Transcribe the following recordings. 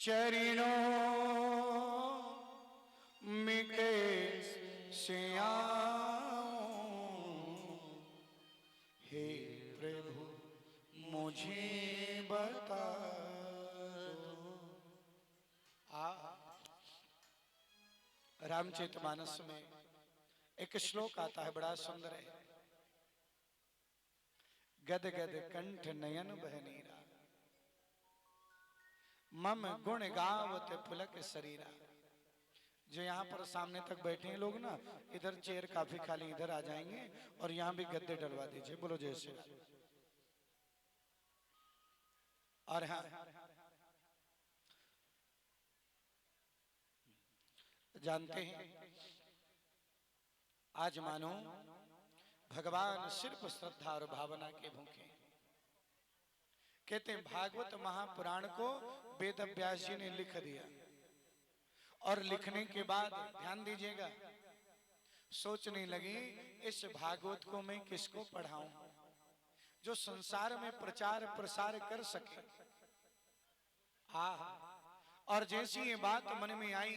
चरणों में कैसे आऊं, हे प्रभु मुझे बता दो। रामचरितमानस में एक श्लोक आता है, बड़ा सुंदर है। गद गद कंठ नयन बहनीरा, मम गुण गावत पुलक शरीरा। जो यहाँ पर सामने तक बैठे हैं लोग ना, इधर चेयर काफी खाली, इधर आ जाएंगे और यहाँ भी गद्दे डलवा दीजिए। बोलो जैसे। और हाँ, जानते हैं आज मानो भगवान सिर्फ श्रद्धा और भावना के भूखे। कहते हैं भागवत महापुराण को वेद व्यास जी ने लिख दिया और लिखने के बाद ध्यान दीजिएगा, सोचने लगी इस भागवत को मैं किसको पढ़ाऊं जो संसार में प्रचार प्रसार कर सके। और जैसी ये बात मन में आई,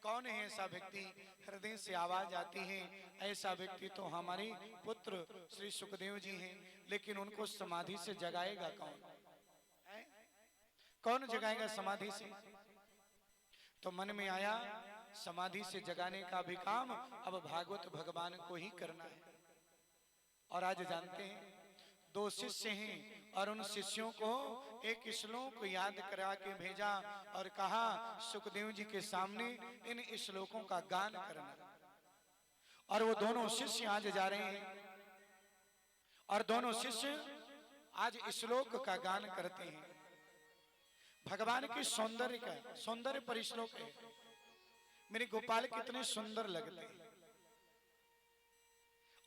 कौन है ऐसा व्यक्ति, हृदय से आवाज आती है, ऐसा व्यक्ति तो हमारे पुत्र श्री सुखदेव जी हैं, लेकिन उनको समाधि से जगाएगा कौन? कौन जगाएगा समाधि से? तो मन में आया समाधि से जगाने का भी काम अब भागवत भगवान को ही करना है। और आज जानते हैं दो शिष्य हैं और उन शिष्यों को एक श्लोक याद करा के भेजा और कहा सुखदेव जी के सामने इन श्लोकों का गान करना। और वो दोनों शिष्य आज जा रहे हैं और दोनों शिष्य आज श्लोक का गान करते हैं। भगवान के सौंदर्य का सौंदर्य पर श्लोक है। मेरे गोपाल कितने सुंदर लगते हैं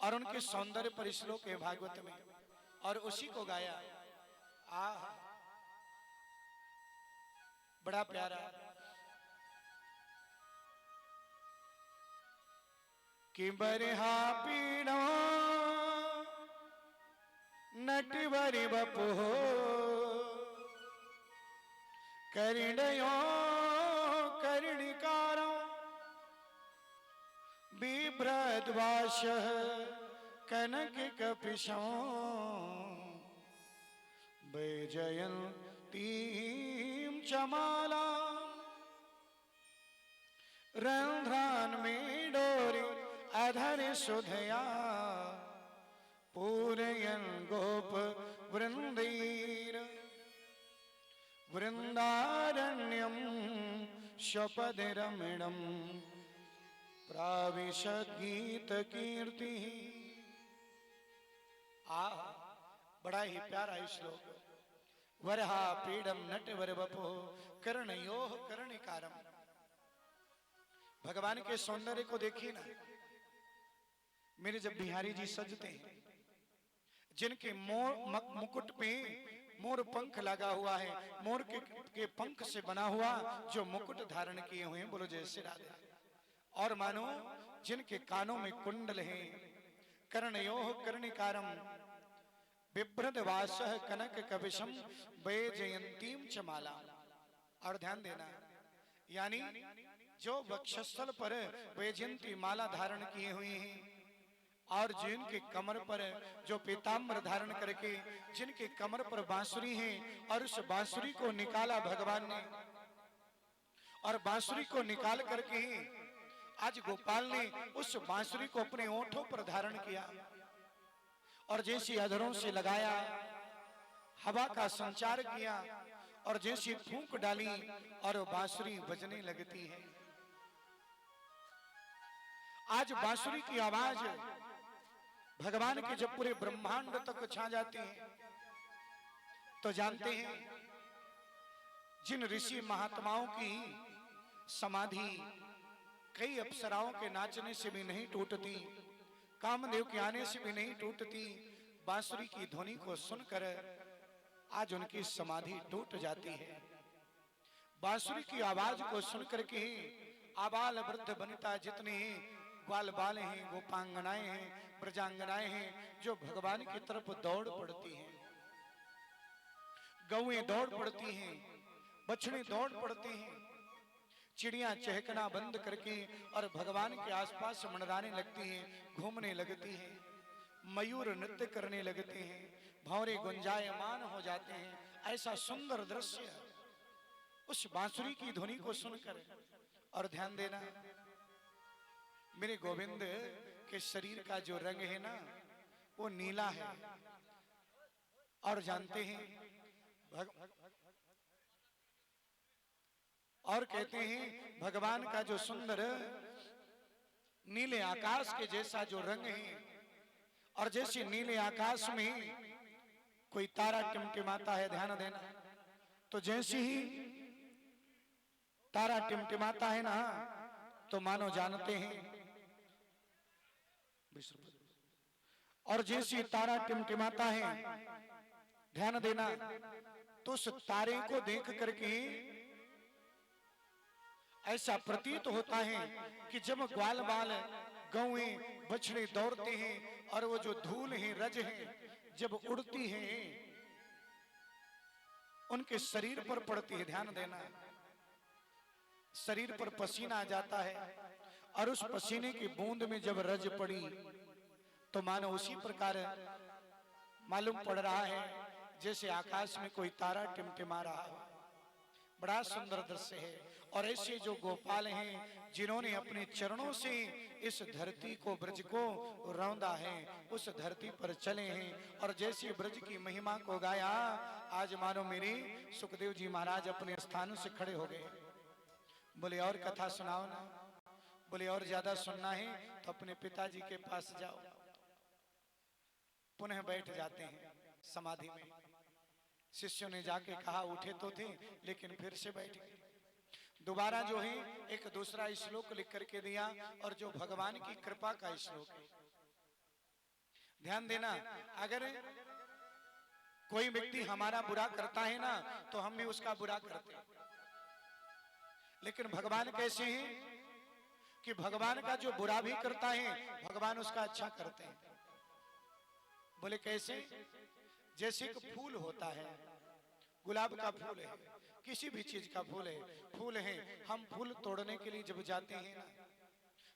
और उनके सौंदर्य पर श्लोक है भागवत में, और उसी को गाया। बड़ा प्यारा। कि बरहा पीड़ा नटवरि बपो करिणयो करुणिकारो बिभ्रद्वाश कनक कपिशो वैजयन्तीं चमाला रंध्रान में डोरी अधर सुधया पूरयन गोप वृंदीर वृंदारण्यम शपद रमणम प्राविशद गीत कीर्ति। बड़ा ही प्यारा श्लोक। वरहा पीडम नट वर बपो कर्णयोः कर्णिकारम। भगवान के सौंदर्य को देखिए ना। मेरे जब बिहारी जी सजते हैं, जिनके मुकुट पे मोर पंख लगा हुआ है, मोर के पंख से बना हुआ जो मुकुट धारण किए हुए हैं, बोलो जय श्री राधे। और मानो जिनके कानों में कुंडल हैं, कर्णयोः कर्णिकारम बिभ्रद्वासः कनक कपिशम वैजयन्तीं चमाला। और ध्यान देना, यानी जो वक्षस्थल पर वैजयंती माला धारण किए हुए हैं और जिनके कमर पर जो पीताम्बर धारण करके जिनके कमर पर बांसुरी है, और उस बांसुरी को निकाला भगवान ने, और बांसुरी को निकाल करके आज गोपाल ने उस बांसुरी को अपने ओंठों पर धारण किया और जैसी अधरों से लगाया, हवा का संचार किया और जैसी फूंक डाली और बांसुरी बजने लगती है। आज बांसुरी की आवाज भगवान के जब पूरे ब्रह्मांड तक छा जाती है, तो जानते हैं जिन ऋषि महात्माओं की समाधि कई अप्सराओं के नाचने से भी नहीं टूटती, कामदेव के आने से भी नहीं टूटती, बांसुरी की ध्वनि को सुनकर आज उनकी समाधि टूट जाती है। बांसुरी की आवाज को सुनकर के आबाल वृद्ध वनिता जितने ग्वाल बाल हैं, गोपांगनाएं हैं, प्रजांगनाएं हैं, जो भगवान की तरफ दौड़ पड़ती हैं। गौएं दौड़ पड़ती हैं, बछड़े दौड़ पड़ते हैं, चिड़ियां चहकना बंद करके और भगवान के आसपास मंडराने लगती हैं, घूमने लगती हैं, मयूर नृत्य करने लगते हैं, भंवरे गुंजायमान हो जाते हैं। ऐसा सुंदर दृश्य उस बांसुरी की ध्वनि को सुनकर। और ध्यान देना, मेरे गोविंद के शरीर का जो रंग है ना वो नीला है। और जानते हैं और कहते हैं भगवान का जो सुंदर नीले आकाश के जैसा जो रंग है, और जैसे नीले आकाश में कोई तारा टिमटिमाता है, ध्यान देना, तो जैसे ही तारा टिमटिमाता है ना तो मानो जानते हैं, और जैसे तारा टिमटिमाता है, ध्यान देना, तो उस तारे को देख करके ऐसा प्रतीत होता है कि जब ग्वाल बाल गौए बछड़े दौड़ते हैं और वो जो धूल है, रज है, जब उड़ती है उनके शरीर पर पड़ती है, ध्यान देना, शरीर पर पसीना आ जाता है, और उस पसीने की बूंद में जब रज पड़ी तो मानो उसी प्रकार मालूम पड़ रहा है जैसे आकाश में कोई तारा टिमटिमा रहा हो। बड़ा सुंदर दृश्य है। और ऐसे जो गोपाल हैं जिन्होंने अपने चरणों से इस धरती को, ब्रज को रौंदा है, उस धरती पर चले हैं और जैसे ब्रज की महिमा को गाया, आज मानो मेरे सुखदेव जी महाराज अपने स्थान से खड़े हो गए। बोले और कथा सुनाओ ना। बोले और ज्यादा सुनना है तो अपने पिताजी के पास जाओ। पुनः बैठ जाते हैं समाधि में। शिष्यों ने जाके कहा, उठे तो थे लेकिन फिर से बैठ गए। दोबारा जो है एक दूसरा श्लोक लिख करके दिया, और जो भगवान की कृपा का श्लोक है। ध्यान देना, अगर कोई व्यक्ति हमारा बुरा करता है ना तो हम भी उसका बुरा करते हैं, लेकिन भगवान कैसे हैं कि भगवान का जो बुरा भी करता है भगवान उसका अच्छा करते हैं। बोले कैसे? जैसे एक फूल होता है, गुलाब का फूल है, किसी भी चीज का फूल है, हम फूल तोड़ने के लिए जब जाते हैं ना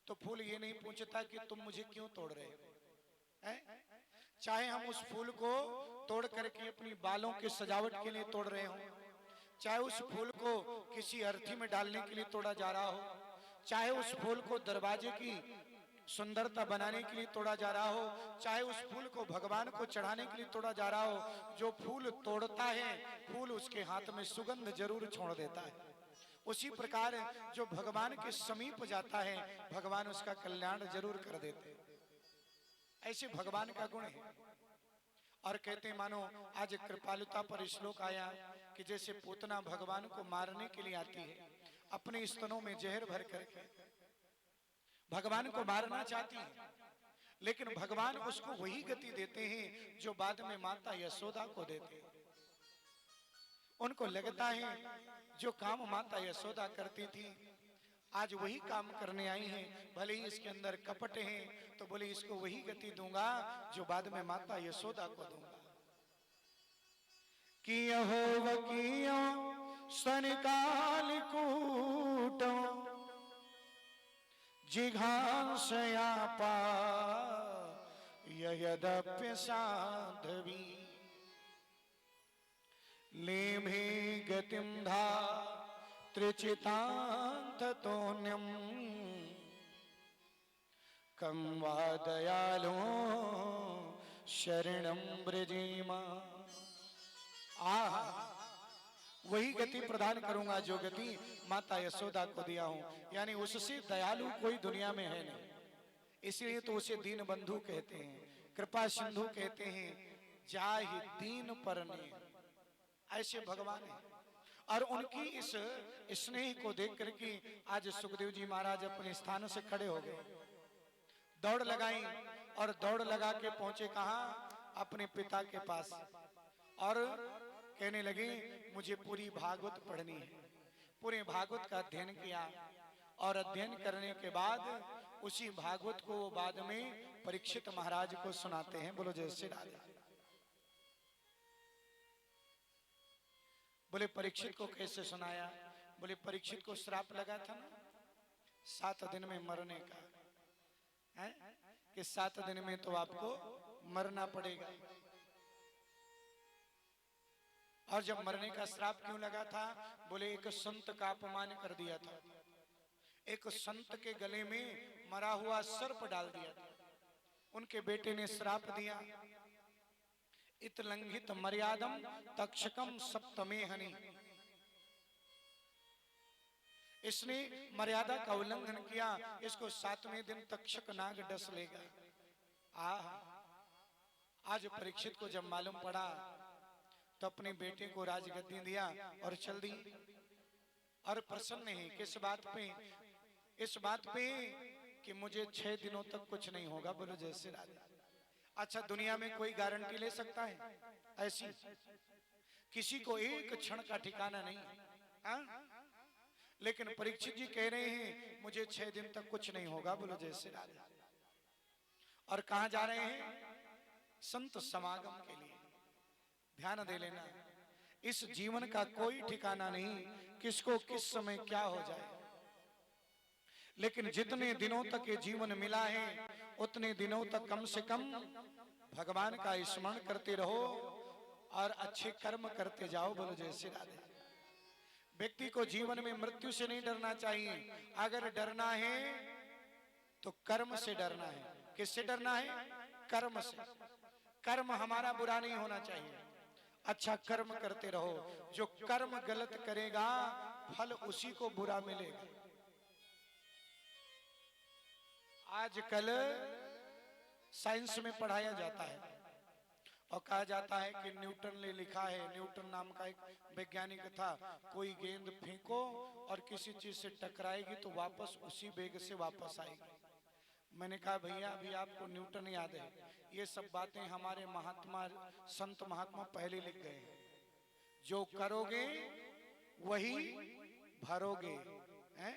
तो फूल ये नहीं पूछता कि तुम मुझे क्यों तोड़ रहे हो, हैं? चाहे हम उस फूल को तोड़ करके अपनी बालों के सजावट के लिए तोड़ रहे हो, चाहे उस फूल को किसी अर्थी में डालने के लिए तोड़ा जा रहा हो, चाहे उस फूल को दरवाजे की सुंदरता बनाने के लिए तोड़ा जा रहा हो, चाहे उस फूल को भगवान को चढ़ाने के लिए तोड़ा जा रहा हो, जो फूल तोड़ता है फूल उसके हाथ में सुगंध जरूर छोड़ देता है। उसी प्रकार जो भगवान के समीप जाता है भगवान उसका कल्याण जरूर कर देते हैं। ऐसे भगवान का गुण है। और कहते हैं मानो आज कृपालुता पर श्लोक आया कि जैसे पूतना भगवान को मारने के लिए आती है, अपने स्तनों में जहर भर करके भगवान को मारना चाहती है, लेकिन भगवान उसको वही गति देते हैं जो बाद में माता यशोदा को देते हैं। उनको लगता है जो काम माता यशोदा करती थी आज वही काम करने आई हैं, भले ही इसके अंदर कपट है, तो बोले इसको वही गति दूंगा जो बाद में माता यशोदा को दूंगा। कियो वकियो सनकाल कूटो जिघांसया पा यदप्य साधवी लेभे गतिम धा त्रिचितान्ततोन्यम कम वा दयालो शरणं ब्रजेमा। वही गति प्रदान करूंगा जो गति माता यशोदा को दिया हूं, यानी उससे दयालु कोई दुनिया में है नहीं, इसलिए तो उसे दीन बंधु कहते हैं, कृपा सिंधु कहते हैं, जाहि दीन परने। ऐसे भगवान है। और उनकी इस स्नेह को देख करके आज सुखदेव जी महाराज अपने स्थान से खड़े हो गए, दौड़ लगाई और दौड़ लगा के पहुंचे कहा? अपने पिता के पास, और कहने लगे मुझे पूरी भागवत पढ़नी है। पूरे भागवत का अध्ययन किया और अध्ययन करने के बाद उसी भागवत को वो बाद में परीक्षित महाराज को सुनाते हैं। बोलो जय श्री राधे। बोले परीक्षित को कैसे सुनाया? बोले परीक्षित को श्राप लगा था ना 7 दिन में मरने का, है कि 7 दिन में तो आपको मरना पड़ेगा। और जब मरने का श्राप क्यों लगा था? बोले एक संत का अपमान कर दिया था, एक संत के गले में मरा हुआ सर्प डाल दिया था। उनके बेटे ने श्राप दिया, इत लंघित मर्यादम तक्षकम सप्तमे हनि। इसने मर्यादा का उल्लंघन किया, इसको 7वें दिन तक्षक नाग डस लेगा। आज परीक्षित को जब मालूम पड़ा तो अपने बेटे को राजगद्दी दिया और चल दी। और प्रसन्न है किस बात पे? इस बात पे कि मुझे 6 दिनों तक कुछ नहीं होगा। बोलो जैसे राजा। अच्छा, दुनिया में कोई गारंटी ले सकता है ऐसी? किसी को एक क्षण का ठिकाना नहीं, हाँ? लेकिन परीक्षित जी कह रहे हैं मुझे 6 दिन तक कुछ नहीं होगा। बोलो जैसे राजा। और कहां जा रहे हैं? संत समागम के लिए। ध्यान दे लेना, इस जीवन का कोई ठिकाना नहीं, किसको किस समय क्या हो जाए। लेकिन जितने दिनों तक ये जीवन मिला है उतने दिनों तक कम से कम भगवान का स्मरण करते रहो और अच्छे कर्म करते जाओ। बोलो जय श्री राधे। व्यक्ति को जीवन में मृत्यु से नहीं डरना चाहिए। अगर डरना है तो कर्म से डरना है। किससे डरना है? कर्म से। कर्म हमारा बुरा नहीं होना चाहिए, अच्छा कर्म करते रहो। जो कर्म गलत करेगा फल उसी को बुरा मिलेगा। आजकल साइंस में पढ़ाया जाता है और कहा जाता है कि न्यूटन ने लिखा है, न्यूटन नाम का एक वैज्ञानिक था, कोई गेंद फेंको और किसी चीज से टकराएगी तो वापस उसी वेग से वापस आएगी। मैंने कहा भैया अभी आपको न्यूटन याद है, ये सब बातें हमारे महात्मा संत महात्मा पहले लिख गए हैं। जो करोगे वही भरोगे, हैं?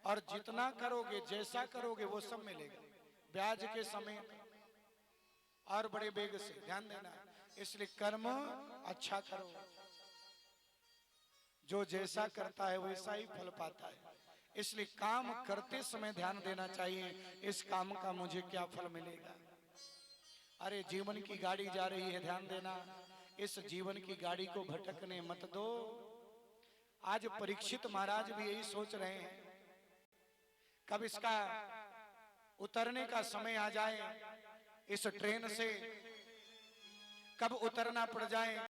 और जितना करोगे जैसा करोगे वो सब मिलेगा, ब्याज के समय और बड़े बेग से। ध्यान देना, इसलिए कर्म अच्छा करो, जो जैसा करता है वैसा ही फल पाता है। इसलिए काम करते समय ध्यान देना चाहिए, इस काम का मुझे क्या फल मिलेगा। अरे जीवन की गाड़ी जा रही है, ध्यान देना, इस जीवन की गाड़ी को भटकने मत दो। आज परीक्षित महाराज भी यही सोच रहे हैं कब इसका उतरने का समय आ जाए, इस ट्रेन से कब उतरना पड़ जाए।